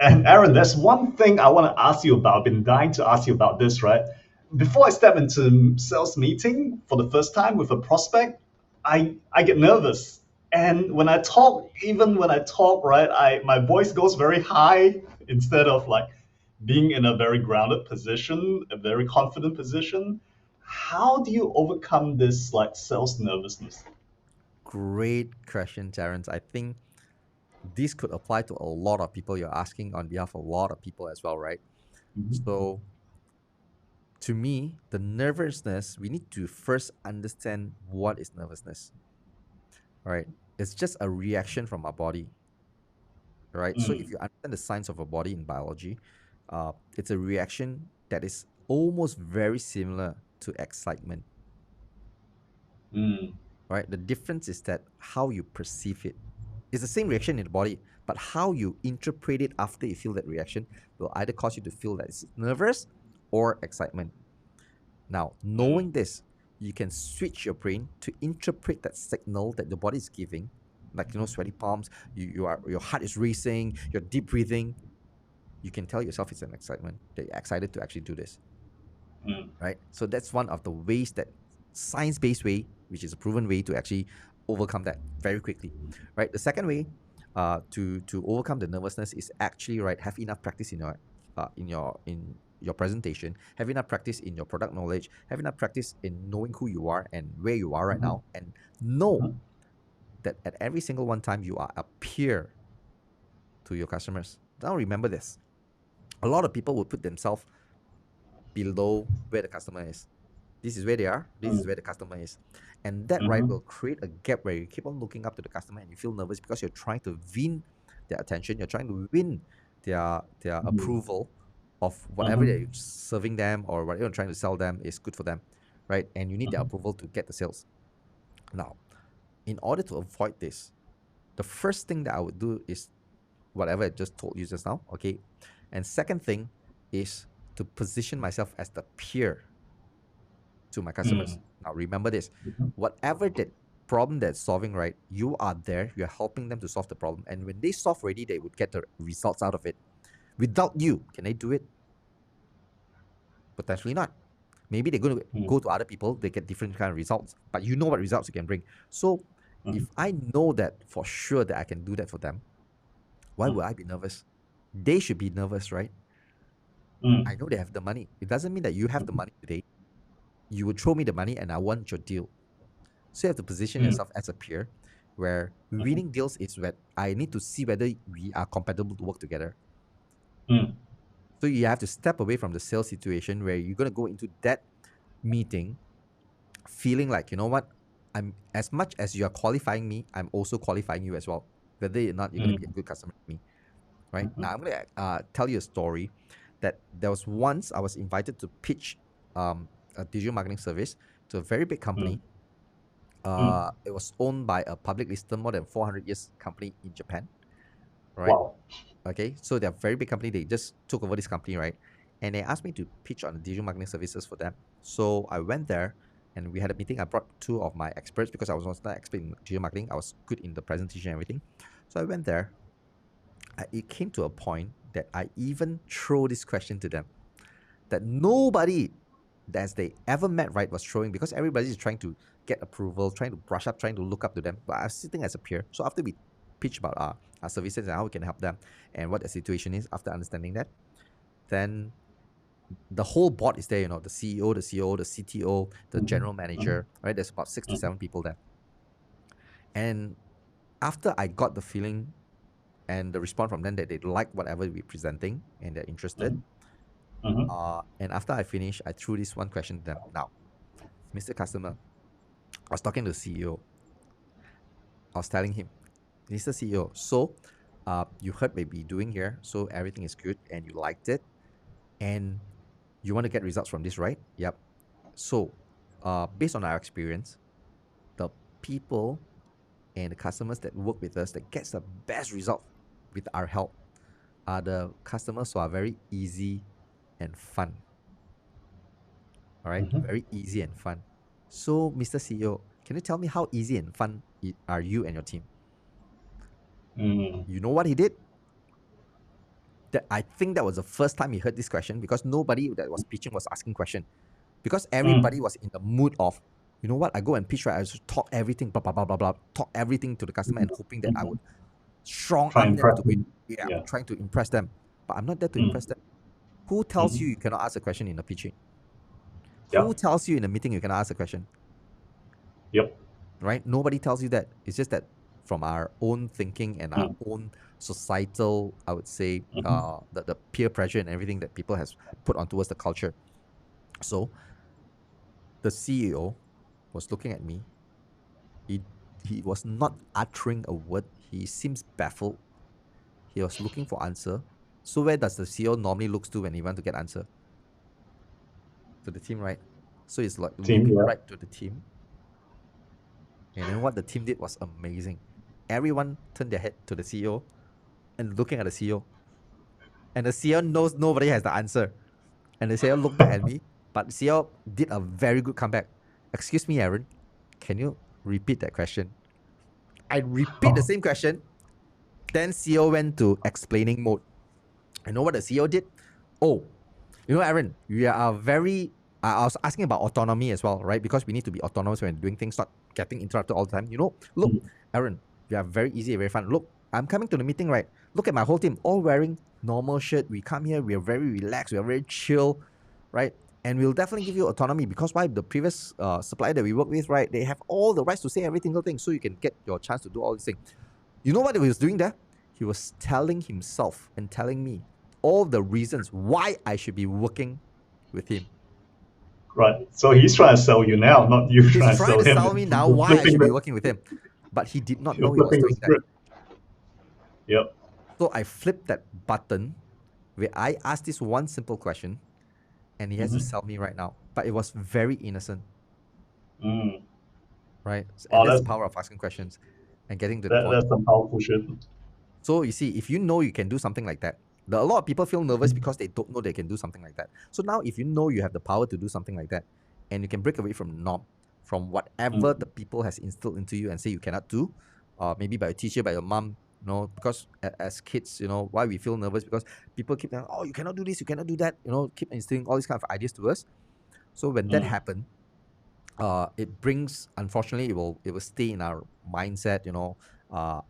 And Aaron, there's one thing I want to ask you about. I've been dying to ask you about this, right? Before I step into sales meeting for the first time with a prospect, I get nervous. And when I talk, even when I talk, right, I my voice goes very high instead of like being in a very grounded position, a very confident position. How do you overcome this like sales nervousness? Great question, Terence. I think this could apply to a lot of people. You're asking on behalf of a lot of people as well, right? Mhm. So, to me, the nervousness, we need to first understand what is nervousness, right? It's just a reaction from our body, right? So, if Mm, you understand the science of our body in biology, it's a reaction that is almost very similar to excitement, mm, right? The difference is that how you perceive it. It's the same reaction in the body, but how you interpret it after you feel that reaction will either cause you to feel that it's nervous or excitement. Now, mm, knowing this, you can switch your brain to interpret that signal that the body is giving, like sweaty palms, your heart is racing, you're deep breathing. You can tell yourself it's an excitement that you're excited to actually do this, mm, right? So that's one of the ways that science-based way, which is a proven way to actually overcome that very quickly, right? The second way, to overcome the nervousness is actually right have enough practice in your presentation, have enough practice in your product knowledge, have enough practice in knowing who you are and where you are right mhm, now, and know mhm, that at every single one time you are a peer to your customers. Now remember this: a lot of people will put themselves below where the customer is. This is where they are, this is mm, where the customer is. And that right mhm, will create a gap where you keep on looking up to the customer and you feel nervous because you're trying to win their attention, you're trying to win their mhm, approval of whatever mhm, you're serving them or whatever you're trying to sell them is good for them, right? And you need their mhm, approval to get the sales. Now, in order to avoid this, the first thing that I would do is whatever I just told you just now, okay? And second thing is to position myself as the peer to my customers. mm, Now, remember this: mhm, whatever that problem they're solving, right? You are there, you're helping them to solve the problem. And when they solve already, they would get the results out of it. Without you, can they do it? Potentially not. Maybe they're going to mm, go to other people, they get different kind of results, but you know what results you can bring. So, mhm, if I know that for sure that I can do that for them, why mm, would I be nervous? They should be nervous, right? mm, I know they have the money. It doesn't mean that you have the money today. You would throw me the money and I want your deal. So you have to position mm, yourself as a peer where mhm, winning deals is where I need to see whether we are compatible to work together. mm, So you have to step away from the sales situation where you're going to go into that meeting feeling like, you know what, I'm as much as you're qualifying me, I'm also qualifying you as well. Whether or not you're going to be a mm, good customer to me, right? mhm, Now I'm going to tell you a story that there was once I was invited to pitch a digital marketing service to a very big mm, company. mm. It was owned by a public listed more than 400 years company in Japan, right? Wow. Okay, so they're a very big company. They just took over this company, right? And they asked me to pitch on the digital marketing services for them. So I went there and we had a meeting. I brought two of my experts because I was not an expert in digital marketing. I was good in the presentation and everything. So I went there. It came to a point that I even throw this question to them that nobody that they ever met, right, was throwing because everybody is trying to get approval, trying to brush up, trying to look up to them. But I was sitting as a peer. So after we pitch about our services and how we can help them and what the situation is, after understanding that, then the whole board is there, the CEO, the COO, the CTO, the Mhm, general mhm, manager, right? There's about six to mhm, seven people there. And after I got the feeling and the response from them that they like whatever we're presenting and they're interested, mhm, mhm, and after I finished, I threw this one question to them. Now, Mr. Customer, I was talking to the CEO. I was telling him, Mr. CEO, so you heard what we're doing here, so everything is good and you liked it, and you want to get results from this, right? Yep. So, based on our experience, the people and the customers that work with us that gets the best result with our help are the customers who are very easy and fun. All right, mhm, very easy and fun. So, Mr. CEO, can you tell me how easy and fun are you and your team? mm. You know what he did? That I think that was the first time he heard this question, because nobody that was pitching was asking question, because everybody was in the mood of, you know what, I go and pitch, right, I just talk everything, blah blah blah blah blah, talk everything to the customer and hoping that I would strong Try arm and them prep to win. them. Yeah, Yeah. trying to impress them, but I'm not there to Mm. impress them. Who tells you Mm-hmm. you cannot ask a question in a pitching? Who Yep. tells you in a meeting you cannot ask a question? Yep. Right? Nobody tells you that. It's just that from our own thinking and our Mm. own societal, I would say, Mm-hmm. the peer pressure and everything that people has put onto us, the culture. So the CEO was looking at me. He he was not uttering a word. He seems baffled. He was looking for answer. So where does the CEO normally looks to when he want to get answer? To the team, right? So it's like Team. looking Yeah. right to the team. And then what the team did was amazing. Everyone turned their head to the CEO and looking at the CEO. And the CEO knows nobody has the answer. And the CEO looked back at me, but the CEO did a very good comeback. Excuse me, Aaron, can you repeat that question? I repeat the same question. Then CEO went to explaining mode. You know what the CEO did? Oh, you know, Aaron, we are very. I was asking about autonomy as well, right? Because we need to be autonomous when doing things, not getting interrupted all the time. You know, look, Mm. Aaron, we are very easy, very fun. Look, I'm coming to the meeting, right? Look at my whole team, all wearing normal shirt. We come here, we are very relaxed, we are very chill, right? And we'll definitely give you autonomy, because why, the previous supplier that we work with, right? They have all the rights to say every single thing, so you can get your chance to do all these things. You know what he was doing there? He was telling himself and telling me all the reasons why I should be working with him. Right. So he's trying to sell you now, not you He's trying to trying sell to him. sell me now You're why I flipping should be the, working with him. But he did not you're know he was flipping the doing that. script. Yep. So I flipped that button where I asked this one simple question, and he has to Mm-hmm. sell me right now. But it was very innocent, Mm. right? And Wow, that's the power of asking questions and getting to the point. that's some powerful shit. So you see, if you know you can do something like that, a lot of people feel nervous because they don't know they can do something like that. So now, if you know you have the power to do something like that, and you can break away from the norm, from whatever the Mm. people has instilled into you and say you cannot do, maybe by a teacher, by your mom, because as kids, why we feel nervous, because people keep saying, oh, you cannot do this, you cannot do that, keep instilling all these kind of ideas to us. So when that Mm. happens, it brings, unfortunately, it will stay in our mindset,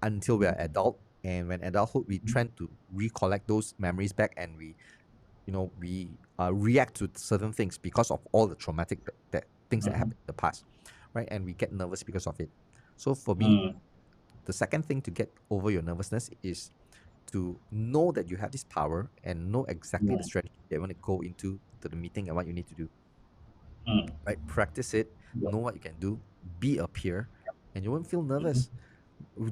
until we are adult. And when adulthood, we tend to recollect those memories back, and we react to certain things because of all the traumatic that things that Mm. happened in the past, right? And we get nervous because of it. So for me, Mm. the second thing to get over your nervousness is to know that you have this power and know exactly the Mm. strategy that you want to go into to the meeting and what you need to do, Mm. right? Practice it, Yep. know what you can do, be a peer, and you won't feel nervous.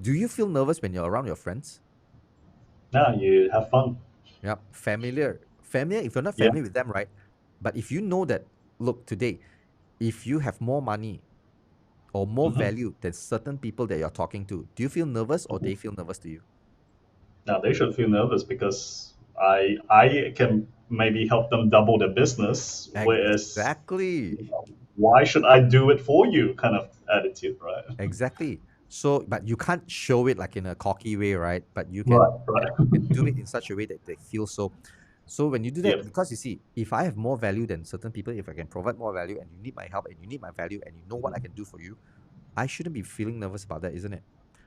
Do you feel nervous when you're around your friends? Now you have fun. Yeah, familiar. If you're not Yeah. familiar with them, right? But if you know that, look, today, if you have more money or more Mm-hmm. value than certain people that you're talking to, do you feel nervous, or they feel nervous to you? Now they should feel nervous because I can maybe help them double their business, whereas Exactly. why should I do it for you? Kind of attitude, right? Exactly. So, but you can't show it like in a cocky way, right? But you can, Right. Right. you can do it in such a way that they feel so. So when you do that, Yep. because you see, if I have more value than certain people, if I can provide more value, and you need my help and you need my value and you know what I can do for you, I shouldn't be feeling nervous about that, isn't it?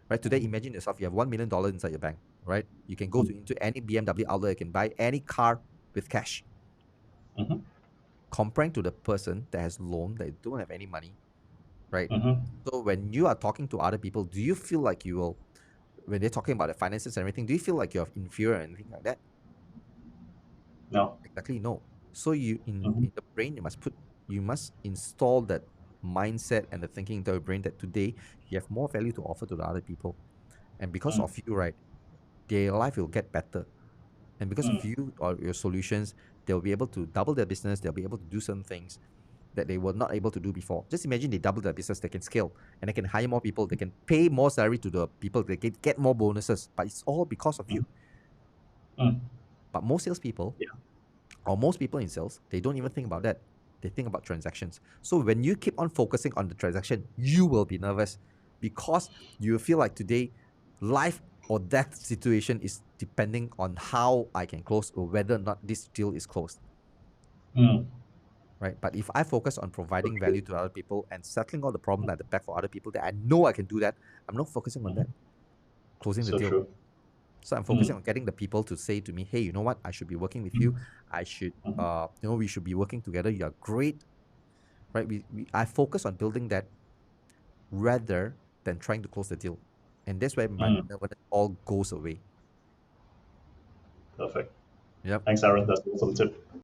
Right? Today, imagine yourself, you have $1 million inside your bank, right? You can go into any BMW outlet, you can buy any car with cash. Mm-hmm. Comparing to the person that has loan, that don't have any money, right? Mm-hmm. So when you are talking to other people, do you feel like you will, when they're talking about the finances and everything, do you feel like you're inferior or anything like that? No. Exactly, no. So you, Mm-hmm. in the brain, you must install that mindset and the thinking into your brain that today you have more value to offer to the other people, and because Mm. of you, right, their life will get better. And because of Mm. you or your solutions, they'll be able to double their business. They'll be able to do some things that they were not able to do before. Just imagine they double their business, they can scale and they can hire more people. They can pay more salary to the people. They can get more bonuses. But it's all because of Mm. you. Mm. But most salespeople, Yeah. or most people in sales, they don't even think about that. They think about transactions. So when you keep on focusing on the transaction, you will be nervous, because you feel like today life or that situation is depending on how I can close or whether or not this deal is closed, Mm. right? But if I focus on So providing value true. to other people and settling all the problems at the back for other people that I know I can do that, I'm not focusing on that, Mhm. closing the So deal. true. So I'm focusing Mm. on getting the people to say to me, hey, you know what? I should be working with you. I should, Mhm. we should be working together. You're great, right? I focus on building that rather than trying to close the deal. And that's where my Mm. nervousness all goes away. Perfect. Yep. Thanks, Aaron. That's an awesome tip.